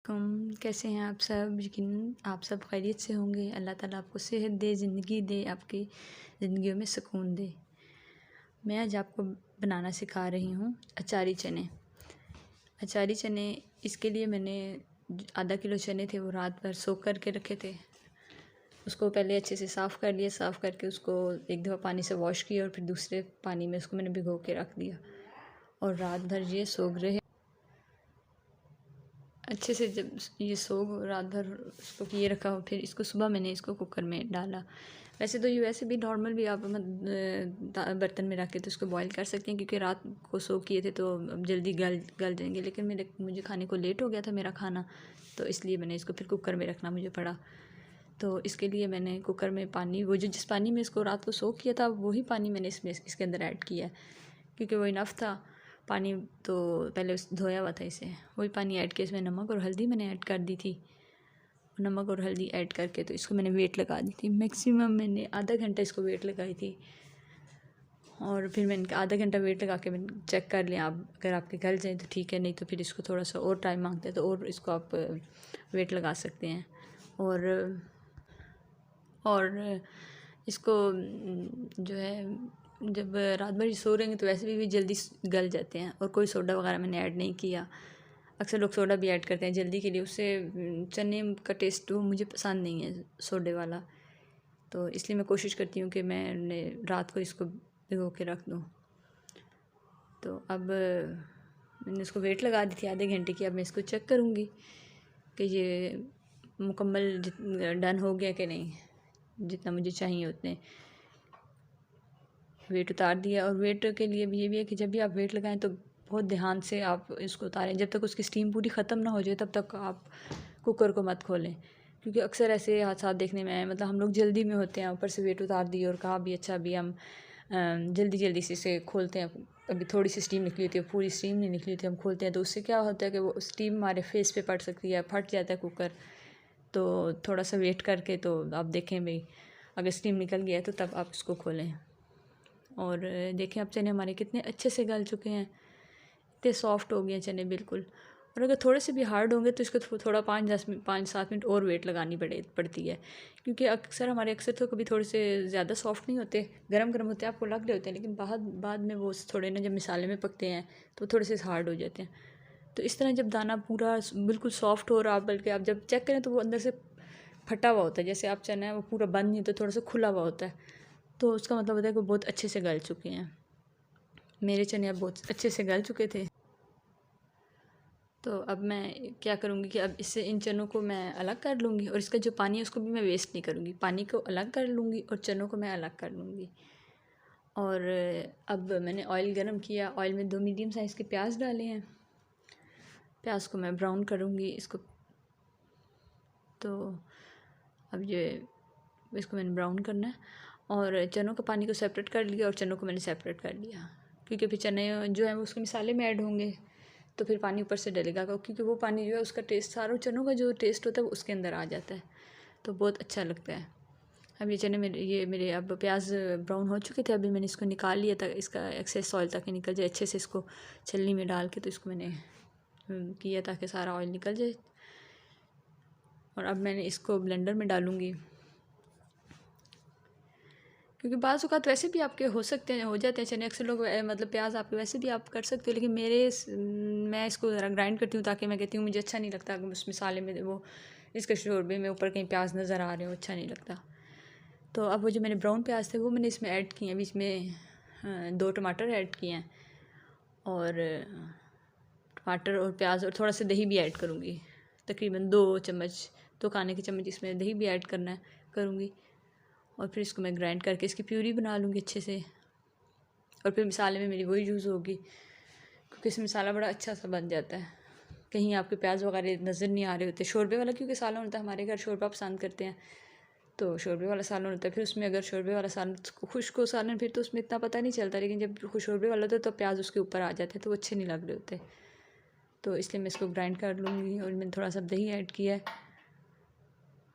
कैसे हैं आप सब। यकीनन आप सब खैरियत से होंगे। अल्लाह ताला आपको सेहत दे, ज़िंदगी दे, आपकी ज़िंदगियों में सुकून दे। मैं आज आपको बनाना सिखा रही हूँ अचारी चने। अचारी चने, इसके लिए मैंने आधा किलो चने थे, वो रात भर सोख करके रखे थे। उसको पहले अच्छे से साफ़ कर लिया, साफ़ करके उसको एक दफ़ा पानी से वॉश किया और फिर दूसरे पानी में उसको मैंने भिगो के रख दिया और रात भर ये सोख रहे। अच्छे से जब ये सोख रात भर उसको किए रखा हो, फिर इसको सुबह मैंने इसको कुकर में डाला। वैसे तो ये वैसे भी नॉर्मल भी आप बर्तन में रख के तो उसको बॉईल कर सकते हैं, क्योंकि रात को सोख किए थे तो अब जल्दी गल जाएंगे। लेकिन मुझे खाने को लेट हो गया था मेरा खाना, तो इसलिए मैंने इसको फिर कुकर में रखना मुझे पड़ा। तो इसके लिए मैंने कुकर में पानी, वो जो जिस पानी में इसको रात को सोख किया था वही पानी मैंने इसके अंदर ऐड किया, क्योंकि वो इनफ था पानी। तो पहले धोया हुआ था इसे, वही पानी ऐड किया। इसमें नमक और हल्दी मैंने ऐड कर दी थी। नमक और हल्दी ऐड करके तो इसको मैंने वेट लगा दी थी। मैक्सिमम मैंने आधा घंटा इसको वेट लगाई थी। और फिर मैंने आधा घंटा वेट लगा के मैंने चेक कर लिया। आप अगर आपके गल जाए तो ठीक है, नहीं तो फिर इसको थोड़ा सा और टाइम मांगते हैं तो और इसको आप वेट लगा सकते हैं। और इसको जो है, जब रात भर सो रहेंगे तो वैसे भी जल्दी गल जाते हैं। और कोई सोडा वगैरह मैंने ऐड नहीं किया। अक्सर लोग सोडा भी ऐड करते हैं जल्दी के लिए, उससे चने का टेस्ट वो मुझे पसंद नहीं है सोडे वाला। तो इसलिए मैं कोशिश करती हूँ कि मैंने रात को इसको भिगो के रख दूँ। तो अब मैंने इसको वेट लगा दी थी आधे घंटे की। अब मैं इसको चेक करूँगी कि ये मुकम्मल डन हो गया कि नहीं, जितना मुझे चाहिए उतने। वेट उतार दिया। और वेट के लिए भी ये भी है कि जब भी आप वेट लगाएं तो बहुत ध्यान से आप इसको उतारें। जब तक उसकी स्टीम पूरी ख़त्म ना हो जाए तब तक आप कुकर को मत खोलें, क्योंकि अक्सर ऐसे हादसा देखने में आए। मतलब हम लोग जल्दी में होते हैं, ऊपर से वेट उतार दिए और कहा भी अच्छा अभी हम जल्दी से इसे खोलते हैं। अभी थोड़ी सी स्टीम निकली होती है, पूरी स्टीम नहीं निकली होती, हम खोलते हैं तो उससे क्या होता है कि वो स्टीम हमारे फेस पे पड़ सकती है, फट जाता है कुकर। तो थोड़ा सा वेट करके तो आप देखें भाई, अगर स्टीम निकल गया है तो तब आप इसको खोलें। और देखें अब चने हमारे कितने अच्छे से गल चुके हैं, इतने सॉफ्ट हो गए हैं चने बिल्कुल। और अगर थोड़े से भी हार्ड होंगे तो इसको थोड़ा 5-7 मिनट और वेट लगानी पड़ती है, क्योंकि अक्सर तो कभी थोड़े से ज़्यादा सॉफ्ट नहीं होते, गरम होते हैं, आपको लग रहे होते हैं, लेकिन बाद में वो थोड़े ना जब मिसाले में पकते हैं तो थोड़े से हार्ड हो जाते हैं। तो इस तरह जब दाना पूरा बिल्कुल सॉफ्ट हो रहा, बल्कि आप जब चेक करें तो वो अंदर से फटा हुआ होता है, जैसे आप चना है वो पूरा बंद नहीं होता, थोड़ा सा खुला हुआ होता है, तो उसका मतलब होता है कि बहुत अच्छे से गल चुके हैं। मेरे चने अब बहुत अच्छे से गल चुके थे। तो अब मैं क्या करूँगी कि अब इससे इन चनों को मैं अलग कर लूँगी, और इसका जो पानी है उसको भी मैं वेस्ट नहीं करूँगी। पानी को अलग कर लूँगी और चनों को मैं अलग कर लूँगी। और अब मैंने ऑयल गरम किया, ऑयल में 2 मीडियम साइज़ के प्याज डाले हैं। प्याज को मैं ब्राउन करूँगी इसको। तो अब ये इसको मैंने ब्राउन करना है। और चनों का पानी को सेपरेट कर लिया और चनों को मैंने सेपरेट कर लिया, क्योंकि फिर चने जो हैं वो उसके मिसाले में ऐड होंगे तो फिर पानी ऊपर से डलेगा, क्योंकि वो पानी जो है उसका टेस्ट, सारों चनों का जो टेस्ट होता है वो उसके अंदर आ जाता है, तो बहुत अच्छा लगता है। अब ये चने मेरे अब प्याज ब्राउन हो चुके थे। अभी मैंने इसको निकाल लिया था, इसका एक्सेस ऑयल ताकि निकल जाए। अच्छे से इसको छलनी में डाल के तो इसको मैंने किया ताकि सारा ऑयल निकल जाए। और अब मैंने इसको ब्लेंडर में डालूँगी, क्योंकि बाज़ औक़ात वैसे भी आपके हो सकते हैं, हो जाते हैं चने। अक्सर लोग मतलब प्याज आपके वैसे भी आप कर सकते हो, लेकिन मैं इसको ज़रा ग्राइंड करती हूँ, ताकि मैं कहती हूँ मुझे अच्छा नहीं लगता उस मिसाले में वो इसके शोरबे में ऊपर कहीं प्याज नज़र आ रहे हो, अच्छा नहीं लगता। तो अब वो जो मैंने ब्राउन प्याज थे वो मैंने इसमें ऐड किए हैं। अभी इसमें 2 टमाटर ऐड किए हैं, और टमाटर और प्याज और थोड़ा सा दही भी ऐड करूँगी, तकरीबन 2 खाने के चम्मच इसमें दही भी ऐड करूँगी। और फिर इसको मैं ग्राइंड करके इसकी प्यूरी बना लूँगी अच्छे से। और फिर मसाले में मेरी वही यूज़ होगी, क्योंकि इसमें मसाला बड़ा अच्छा सा बन जाता है। कहीं आपके प्याज वगैरह नज़र नहीं आ रहे होते। शोरबे वाला क्योंकि सालन होता है, हमारे घर शोरबा पसंद करते हैं, तो शोरबे वाला सालन होता है। फिर उसमें अगर शोरबे वाला सालन खुश्क हो सालन, फिर तो उसमें इतना पता नहीं चलता, लेकिन जब शोरबे वाला होता है तो प्याज उसके ऊपर आ जाते हैं तो वो अच्छे नहीं लग रहे होते। तो इसलिए मैं इसको ग्राइंड कर लूँगी। और मैंने थोड़ा सा दही ऐड किया है,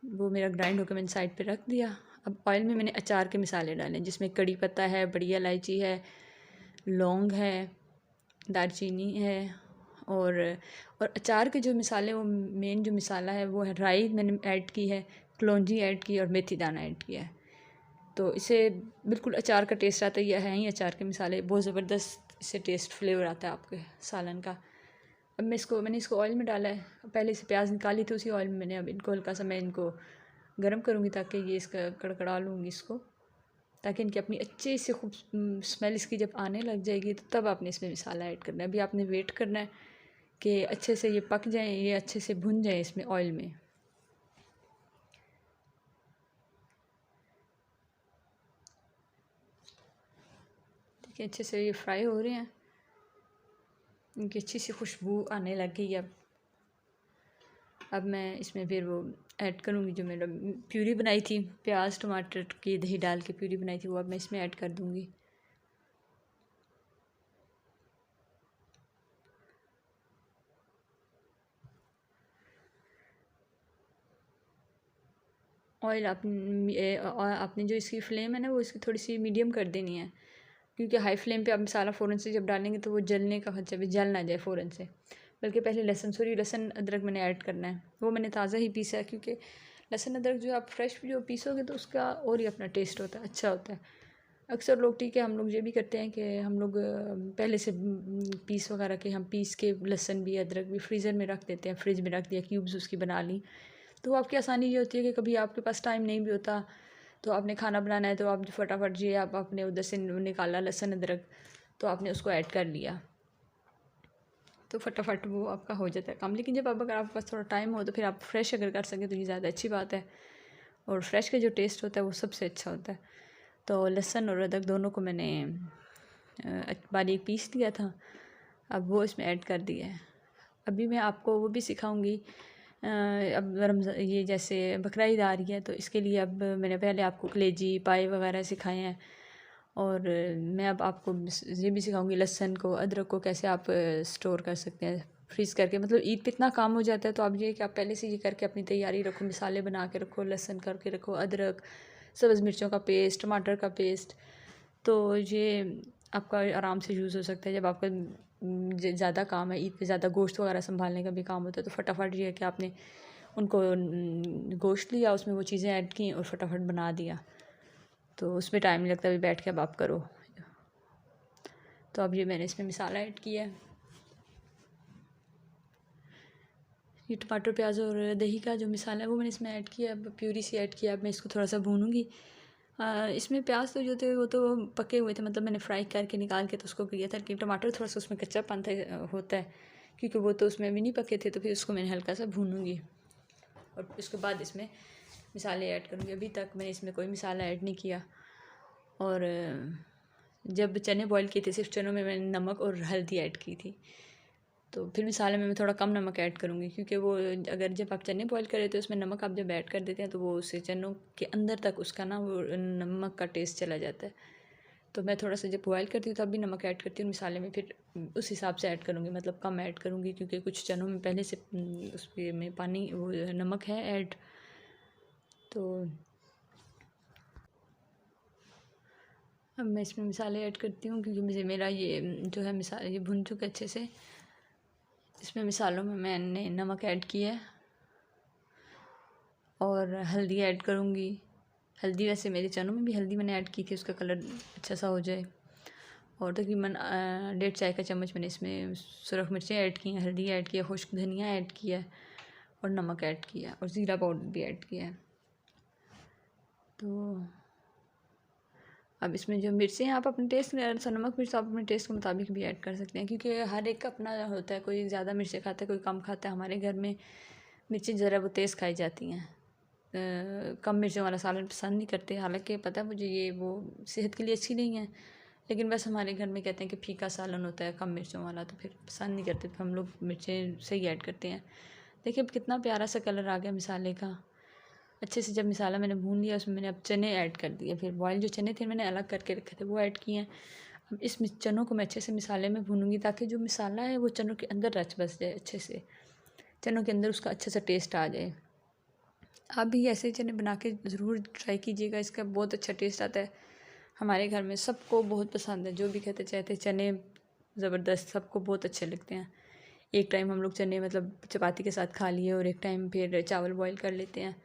वो मेरा ग्राइंड होकर मैंने साइड पे रख दिया। अब ऑयल में मैंने अचार के मसाले डाले, जिसमें कड़ी पत्ता है, बड़ी इलायची है, लौंग है, दालचीनी है, और अचार के जो मिसाले, वो मेन जो मिसाला है वो है राई मैंने ऐड की है, कलौंजी ऐड की है और मेथी दाना ऐड किया है। तो इसे बिल्कुल अचार का टेस्ट आता है। ये है ही अचार के मिसाले, बहुत ज़बरदस्त इससे टेस्ट फ्लेवर आता है आपके सालन का। अब मैंने इसको ऑयल में डाला है। पहले से प्याज निकाली थी उसी ऑयल में मैंने। अब इनको हल्का सा मैं इनको गर्म करूँगी ताकि ये इसका कड़कड़ा लूँगी इसको, ताकि इनकी अपनी अच्छे से खूब स्मेल इसकी जब आने लग जाएगी तो तब आपने इसमें मसाला ऐड करना है। अभी आपने वेट करना है कि अच्छे से ये पक जाएँ, ये अच्छे से भुन जाएँ इसमें ऑयल में। देखिए अच्छे से ये फ्राई हो रहे हैं, इनकी अच्छी सी खुशबू आने लग गई है। अब मैं इसमें फिर वो ऐड करूँगी जो मैंने प्यूरी बनाई थी, प्याज टमाटर की दही डाल के प्यूरी बनाई थी, वो अब मैं इसमें ऐड कर दूँगी। ऑयल आपने जो इसकी फ्लेम है ना, वो इसकी थोड़ी सी मीडियम कर देनी है, क्योंकि हाई फ्लेम पे आप मसाला फ़ौरन से जब डालेंगे तो वो जलने का खतरा भी, जल ना जाए फ़ौरन से। बल्कि पहले लहसुन अदरक मैंने ऐड करना है, वो मैंने ताज़ा ही पीसा है, क्योंकि लहसुन अदरक जो आप फ्रेश जो पीसोगे तो उसका और ही अपना टेस्ट होता है, अच्छा होता है। अक्सर लोग, ठीक है, हम लोग ये भी करते हैं कि हम लोग पहले से पीस वगैरह के, हम पीस के लहसुन भी अदरक भी फ्रीज़र में रख देते हैं, फ्रिज में रख दिया, क्यूब्स उसकी बना ली। तो आपकी आसानी ये होती है कि कभी आपके पास टाइम नहीं भी होता, तो आपने खाना बनाना है तो आप फटाफट जी आप अपने उधर से निकाला लहसुन अदरक, तो आपने उसको ऐड कर लिया, तो फटाफट वो आपका हो जाता है काम। लेकिन जब अगर आपके पास थोड़ा टाइम हो तो फिर आप फ्रेश अगर कर सकें तो ये ज़्यादा अच्छी बात है, और फ्रेश का जो टेस्ट होता है वो सबसे अच्छा होता है। तो लहसुन और अदरक दोनों को मैंने बारीक पीस लिया था, अब वो इसमें ऐड कर दिया है। अभी मैं आपको वो भी सिखाऊंगी, अब ये जैसे बकरा ईद आ रही है तो इसके लिए अब मैंने पहले आपको कलेजी पाई वगैरह सिखाए हैं, और मैं अब आपको ये भी सिखाऊंगी लहसुन को अदरक को कैसे आप स्टोर कर सकते हैं फ्रीज़ करके। मतलब ईद पे इतना काम हो जाता है, तो आप ये कि आप पहले से ये करके अपनी तैयारी रखो, मिसाले बना के रखो, लहसुन करके रखो, अदरक, सब्ज़ मिर्चों का पेस्ट, टमाटर का पेस्ट, तो ये आपका आराम से यूज़ हो सकता है। जब आपका ज़्यादा काम है, ईद पे ज़्यादा गोश्त वगैरह संभालने का भी काम होता है, तो फटाफट ये है कि आपने उनको गोश्त लिया, उसमें वो चीज़ें ऐड की और फटाफट बना दिया, तो उसमें टाइम नहीं लगता, अभी बैठ के अब आप करो। तो अब ये मैंने इसमें मसाला ऐड किया है, ये टमाटर प्याज और दही का जो मसाला है वो मैंने इसमें ऐड किया, अब प्यूरी सी ऐड किया। अब मैं इसको थोड़ा सा भूनूंगी। इसमें प्याज तो जो थे वो तो पके हुए थे, मतलब मैंने फ्राई करके निकाल के तो उसको किया था, कि टमाटर थोड़ा सा उसमें कच्चापन होता है, क्योंकि वो तो उसमें भी नहीं पके थे, तो फिर उसको मैंने हल्का सा भूनूंगी और उसके बाद इसमें मसाले ऐड करूँगी। अभी तक मैंने इसमें कोई मसाला ऐड नहीं किया, और जब चने बॉईल किए थे सिर्फ चनों में मैंने नमक और हल्दी ऐड की थी, तो फिर मसाले में मैं थोड़ा कम नमक ऐड करूँगी, क्योंकि वो अगर जब आप चने बॉईल करें तो उसमें नमक आप जब ऐड कर देते हैं तो वो उससे चनों के अंदर तक उसका ना वो नमक का टेस्ट चला जाता है। तो मैं थोड़ा सा जब बॉयल करती हूँ तब भी नमक ऐड करती हूँ, मसाले में फिर उस हिसाब से ऐड करूँगी, मतलब कम ऐड करूँगी, क्योंकि कुछ चनों में पहले से उसमें पानी वो नमक है ऐड। तो अब मैं इसमें मसाले ऐड करती हूँ, क्योंकि मुझे मेरा ये जो है मसाला ये भुन चुका अच्छे से। इसमें मिसालों में मैंने नमक ऐड किया है और हल्दी ऐड करूँगी। हल्दी वैसे मेरे चनों में भी हल्दी मैंने ऐड की थी, उसका कलर अच्छा सा हो जाए। और तकरीबन 1.5 चाय का चम्मच मैंने इसमें सुरख मिर्चें ऐड की हैं, हल्दी ऐड किया, खुश्क धनिया ऐड किया है और नमक ऐड किया और ज़ीरा पाउडर भी ऐड किया है। तो अब इसमें जो मिर्चें हैं आप अपने टेस्ट नमक मिर्च आप अपने टेस्ट के मुताबिक भी ऐड कर सकते हैं, क्योंकि हर एक का अपना होता है, कोई ज़्यादा मिर्चें खाता है कोई कम खाता है। हमारे घर में मिर्चें ज़रा वो तेज़ खाई जाती हैं, कम मिर्चों वाला सालन पसंद नहीं करते। हालांकि पता है मुझे ये वो सेहत के लिए अच्छी नहीं है, लेकिन बस हमारे घर में कहते हैं कि फीका सालन होता है कम मिर्चों वाला, तो फिर पसंद नहीं करते, तो हम लोग मिर्चें सही ऐड करते हैं। देखिए अब कितना प्यारा सा कलर आ गया मिसाले का। अच्छे से जब मिसाला मैंने भून लिया, उसमें मैंने अब चने ऐड कर दिए, फिर बॉयल जो चने थे मैंने अलग करके रखे थे वो ऐड किए हैं। अब इस चनों को मैं अच्छे से मिसाले में भूनूंगी, ताकि जो मिसाला है वो चनों के अंदर रच बस जाए, अच्छे से चनों के अंदर उसका अच्छा सा टेस्ट आ जाए। आप भी ऐसे ही चने बना के ज़रूर ट्राई कीजिएगा, इसका बहुत अच्छा टेस्ट आता है। हमारे घर में सबको बहुत पसंद है, जो भी कहते चाहते चने ज़बरदस्त, सबको बहुत अच्छे लगते हैं। एक टाइम हम लोग चने मतलब चपाती के साथ खा लिए और एक टाइम फिर चावल बॉईल कर लेते हैं।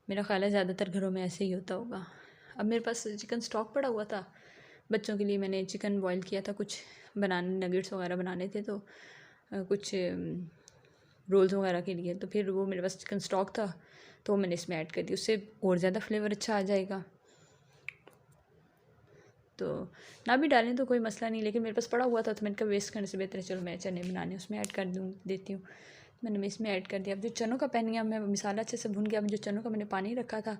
मेरा ख़्याल है ज़्यादातर घरों में ऐसे ही होता होगा। अब मेरे पास चिकन स्टॉक पड़ा हुआ था, बच्चों के लिए मैंने चिकन बॉईल किया था, कुछ बनाने नगेट्स वगैरह बनाने थे, तो कुछ रोल्स वगैरह के लिए, तो फिर वो मेरे पास चिकन स्टॉक था तो मैंने इसमें ऐड कर दिया, उससे और ज़्यादा फ्लेवर अच्छा आ जाएगा। तो ना भी डालें तो कोई मसला नहीं, लेकिन मेरे पास पड़ा हुआ था तो मैंने कहा वेस्ट करने से बेहतर है चलो मैं चने बनाने उसमें ऐड कर देती हूँ। मैंने इसमें ऐड कर दिया। अब जो चनों का पैन है मैं मसाला अच्छे से भून गया, अब जो चनों का मैंने पानी रखा था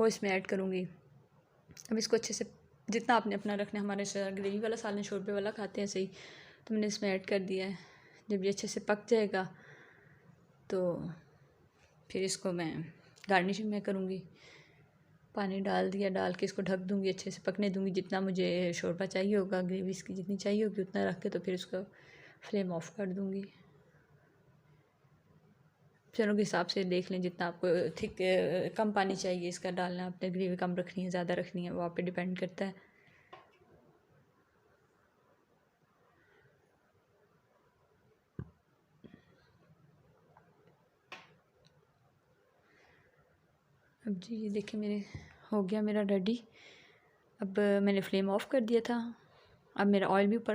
वो इसमें ऐड करूँगी। अब इसको अच्छे से जितना आपने अपना रखना है, हमारे ग्रेवी वाला सालन शोरबे वाला खाते हैं सही, तो मैंने इसमें ऐड कर दिया है। जब ये अच्छे से पक जाएगा तो फिर इसको मैं गार्निशिंग में करूँगी। पानी डाल दिया, डाल के इसको ढक दूँगी, अच्छे से पकने दूँगी। जितना मुझे शोरबा चाहिए होगा, ग्रेवी इसकी जितनी चाहिए होगी उतना रख के तो फिर उसका फ्लेम ऑफ कर दूँगी। चनों के हिसाब से देख लें, जितना आपको थिक कम पानी चाहिए इसका डालना, आपने ग्रेवी कम रखनी है ज़्यादा रखनी है वो आप पे डिपेंड करता है। अब जी ये देखिए मेरे हो गया मेरा रेडी। अब मैंने फ्लेम ऑफ कर दिया था। अब मेरा ऑयल भी ऊपर